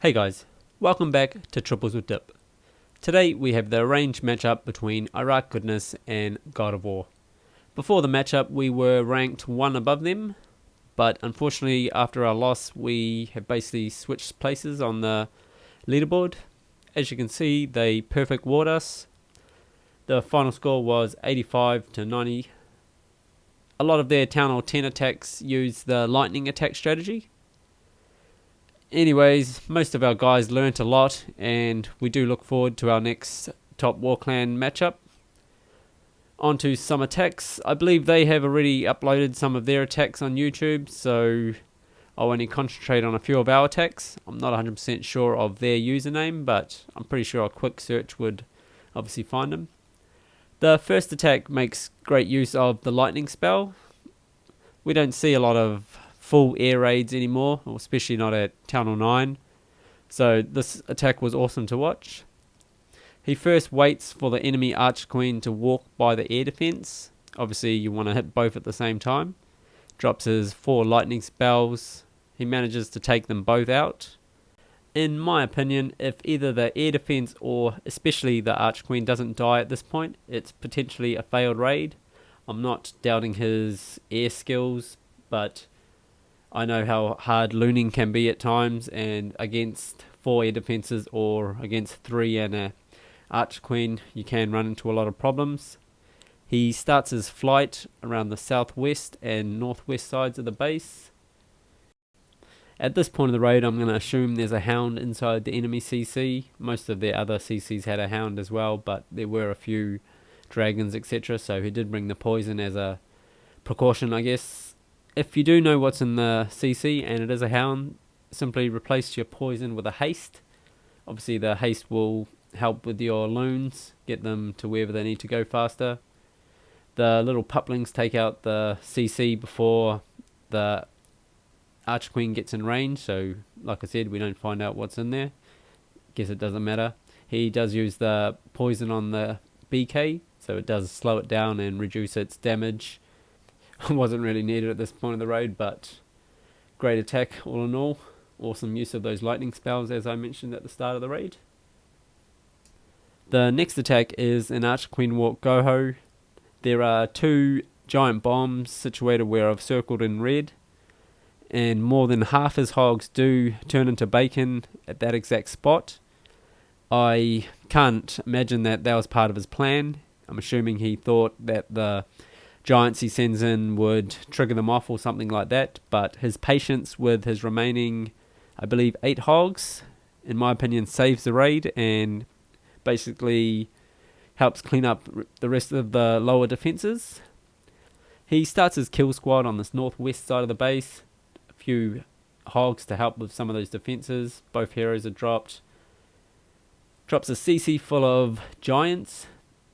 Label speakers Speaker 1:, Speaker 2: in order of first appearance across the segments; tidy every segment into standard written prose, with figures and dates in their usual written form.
Speaker 1: Hey guys, welcome back to Triples with Dip. Today we have the arranged matchup between Iraq Goodness and God of War. Before the matchup we were ranked one above them, but unfortunately after our loss we have basically switched places on the leaderboard. As you can see, they perfect ward us. The final score was 85 to 90. A lot of their Town Hall 10 attacks use the lightning attack strategy. Anyways, most of our guys learnt a lot, and we do look forward to our next top war clan matchup. On to some attacks. I believe they have already uploaded some of their attacks on YouTube, so I'll only concentrate on a few of our attacks. I'm not 100% sure of their username, but I'm pretty sure a quick search would obviously find them. The first attack makes great use of the lightning spell. We don't see a lot of full air raids anymore, especially not at Town Hall 9. So this attack was awesome to watch. He first waits for the enemy Archqueen to walk by the air defense. Obviously you want to hit both at the same time. Drops his 4 lightning spells. He manages to take them both out. In my opinion, if either the air defense or especially the Archqueen doesn't die at this point, it's potentially a failed raid. I'm not doubting his air skills, but I know how hard looning can be at times, and against 4 air defenses or against 3 and a Archqueen, you can run into a lot of problems. He starts his flight around the southwest and northwest sides of the base. At this point of the raid, I'm going to assume there's a hound inside the enemy CC. Most of their other CCs had a hound as well, but there were a few dragons, etc. So he did bring the poison as a precaution, I guess. If you do know what's in the CC and it is a hound, simply replace your poison with a haste. Obviously the haste will help with your loons, get them to wherever they need to go faster. The little puplings take out the CC before the Archqueen gets in range, so like I said, we don't find out what's in there. Guess it doesn't matter. He does use the poison on the BK, so it does slow it down and reduce its damage. Wasn't really needed at this point of the raid, but great attack all in all. Awesome use of those lightning spells as I mentioned at the start of the raid. The next attack is an Archqueen Walk Goho. There are 2 giant bombs situated where I've circled in red, and more than half his hogs do turn into bacon at that exact spot. I can't imagine that was part of his plan. I'm assuming he thought that the giants he sends in would trigger them off or something like that, but his patience with his remaining, I believe, 8 hogs, in my opinion, saves the raid and basically helps clean up the rest of the lower defenses. He starts his kill squad on this northwest side of the base. A few hogs to help with some of those defenses. Both heroes are dropped. Drops a CC full of giants.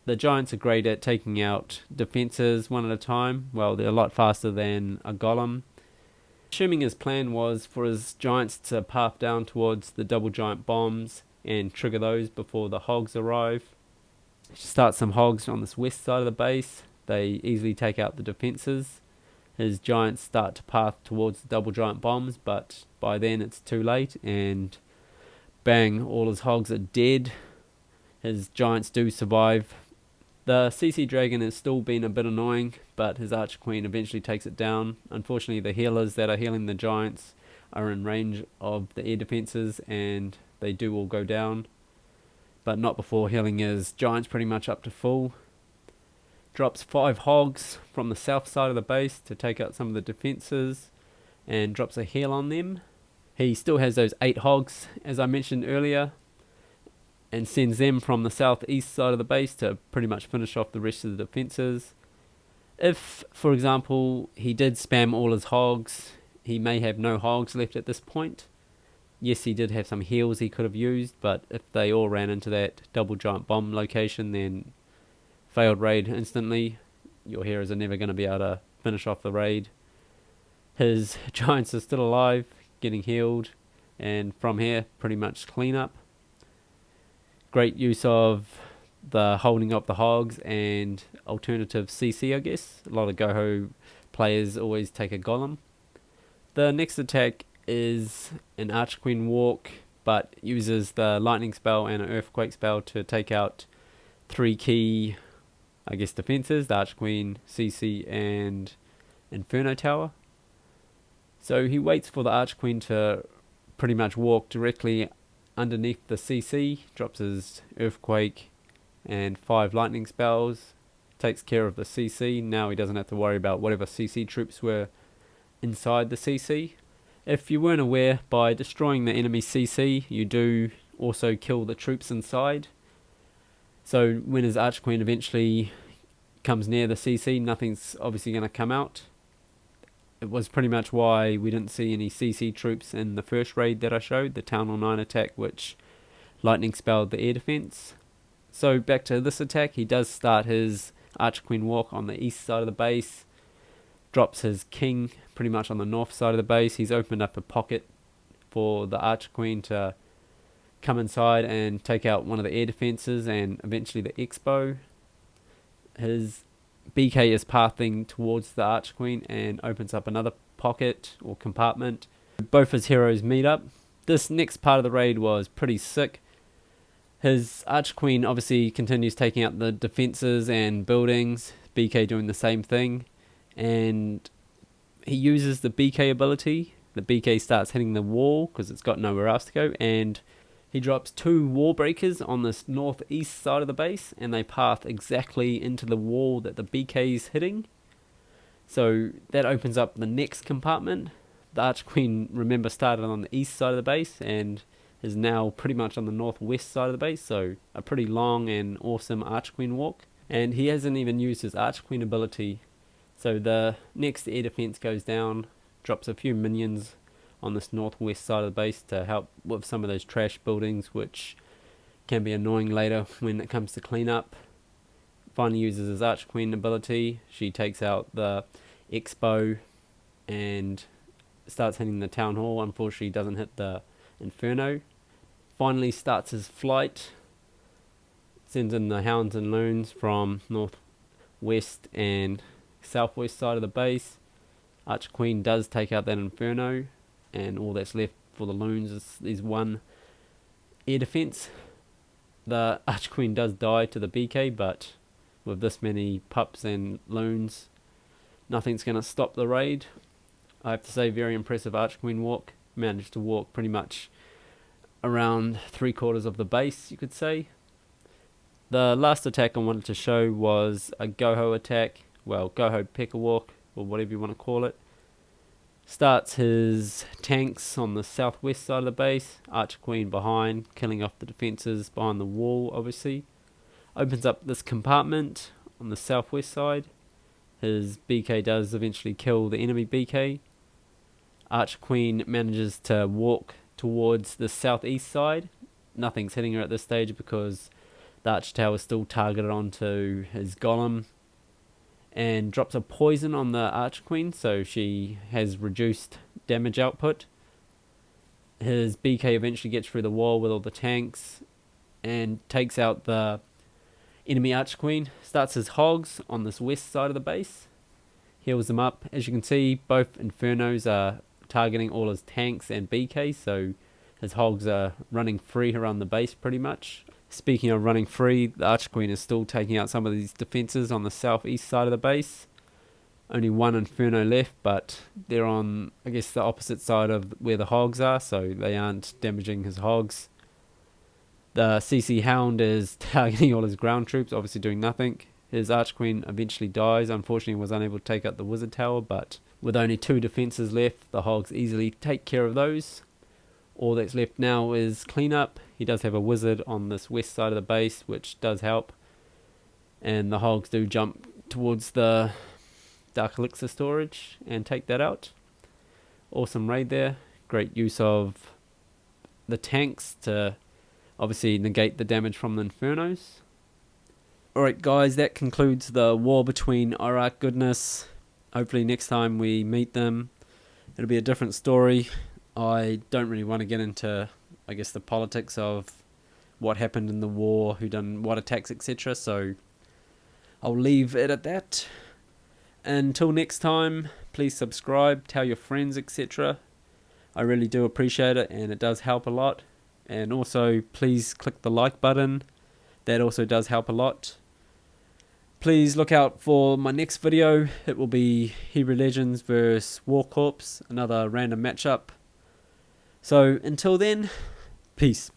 Speaker 1: The giants are great at taking out defenses one at a time. Well, they're a lot faster than a golem. Assuming his plan was for his giants to path down towards the double giant bombs and trigger those before the hogs arrive. Start some hogs on this west side of the base. They easily take out the defenses. His giants start to path towards the double giant bombs, but by then it's too late, and bang, all his hogs are dead. His giants do survive. The CC Dragon has still been a bit annoying, but his Archqueen eventually takes it down. Unfortunately, the healers that are healing the giants are in range of the air defenses, and they do all go down, but not before healing his giants pretty much up to full. Drops 5 hogs from the south side of the base to take out some of the defenses, and drops a heal on them. He still has those 8 hogs, as I mentioned earlier, and sends them from the southeast side of the base to pretty much finish off the rest of the defenses. If, for example, he did spam all his hogs, he may have no hogs left at this point. Yes, he did have some heals he could have used, but if they all ran into that double giant bomb location, then failed raid instantly. Your heroes are never going to be able to finish off the raid. His giants are still alive, getting healed, and from here, pretty much clean up. Great use of the holding up the hogs and alternative CC, I guess. A lot of Goho players always take a golem. The next attack is an Archqueen Walk but uses the lightning spell and an earthquake spell to take out 3 key, I guess, defenses, the Archqueen, CC, and Inferno Tower. So he waits for the Archqueen to pretty much walk directly underneath the CC, drops his earthquake and 5 lightning spells, takes care of the CC. Now he doesn't have to worry about whatever CC troops were inside the CC. If you weren't aware, by destroying the enemy CC, you do also kill the troops inside. So when his Archqueen eventually comes near the CC, nothing's obviously going to come out. It was pretty much why we didn't see any CC troops in the first raid that I showed, the Town Hall 9 attack, which lightning spelled the air defense. So back to this attack, he does start his Archqueen walk on the east side of the base, drops his king pretty much on the north side of the base. He's opened up a pocket for the Archqueen to come inside and take out one of the air defenses and eventually the Expo. His BK is pathing towards the Archqueen and opens up another pocket or compartment. Both his heroes meet up. This next part of the raid was pretty sick. His Archqueen obviously continues taking out the defenses and buildings, BK doing the same thing, and he uses the BK ability. The BK starts hitting the wall because it's got nowhere else to go, and he drops 2 wall breakers on this northeast side of the base, and they path exactly into the wall that the BK is hitting. So that opens up the next compartment. The Archqueen, remember, started on the east side of the base and is now pretty much on the northwest side of the base, so a pretty long and awesome Archqueen walk. And he hasn't even used his Archqueen ability. So the next air defense goes down, drops a few minions on this northwest side of the base to help with some of those trash buildings, which can be annoying later when it comes to cleanup. Finally uses his Archqueen ability. She takes out the Expo and starts hitting the Town Hall. Unfortunately doesn't hit the Inferno. Finally starts his flight, sends in the Hounds and Loons from northwest and southwest side of the base. Archqueen does take out that Inferno, and all that's left for the Loons is 1 air defense. The Archqueen does die to the BK, but with this many pups and Loons, nothing's going to stop the raid. I have to say, very impressive Archqueen walk. Managed to walk pretty much around 3/4 of the base, you could say. The last attack I wanted to show was a Goho attack, well, Goho P.E.K.K.A walk, or whatever you want to call it. Starts his tanks on the southwest side of the base, Archqueen behind, killing off the defences behind the wall, obviously. Opens up this compartment on the southwest side. His BK does eventually kill the enemy BK. Archqueen manages to walk towards the southeast side. Nothing's hitting her at this stage because the Arch Tower is still targeted onto his Golem, and drops a poison on the Archqueen, so she has reduced damage output. His BK eventually gets through the wall with all the tanks and takes out the enemy Archqueen. Starts his Hogs on this west side of the base, heals them up. As you can see, both Infernos are targeting all his tanks and BK, so his Hogs are running free around the base pretty much. Speaking of running free, the Archqueen is still taking out some of these defences on the southeast side of the base. Only 1 Inferno left, but they're on, I guess, the opposite side of where the Hogs are, so they aren't damaging his Hogs. The CC Hound is targeting all his ground troops, obviously doing nothing. His Archqueen eventually dies, unfortunately was unable to take out the Wizard Tower, but with only 2 defences left, the Hogs easily take care of those. All that's left now is cleanup. He does have a wizard on this west side of the base, which does help. And the Hogs do jump towards the Dark Elixir storage and take that out. Awesome raid there. Great use of the tanks to obviously negate the damage from the Infernos. Alright guys, that concludes the war between Iraq Goodness. Hopefully next time we meet them, it'll be a different story. I don't really want to get into, I guess, the politics of what happened in the war, who done what attacks, etc. So I'll leave it at that. Until next time, please subscribe, tell your friends, etc. I really do appreciate it, and it does help a lot. And also please click the like button, that also does help a lot. Please look out for my next video. It will be Hebrew Legends vs War Corps, another random matchup. So until then, peace.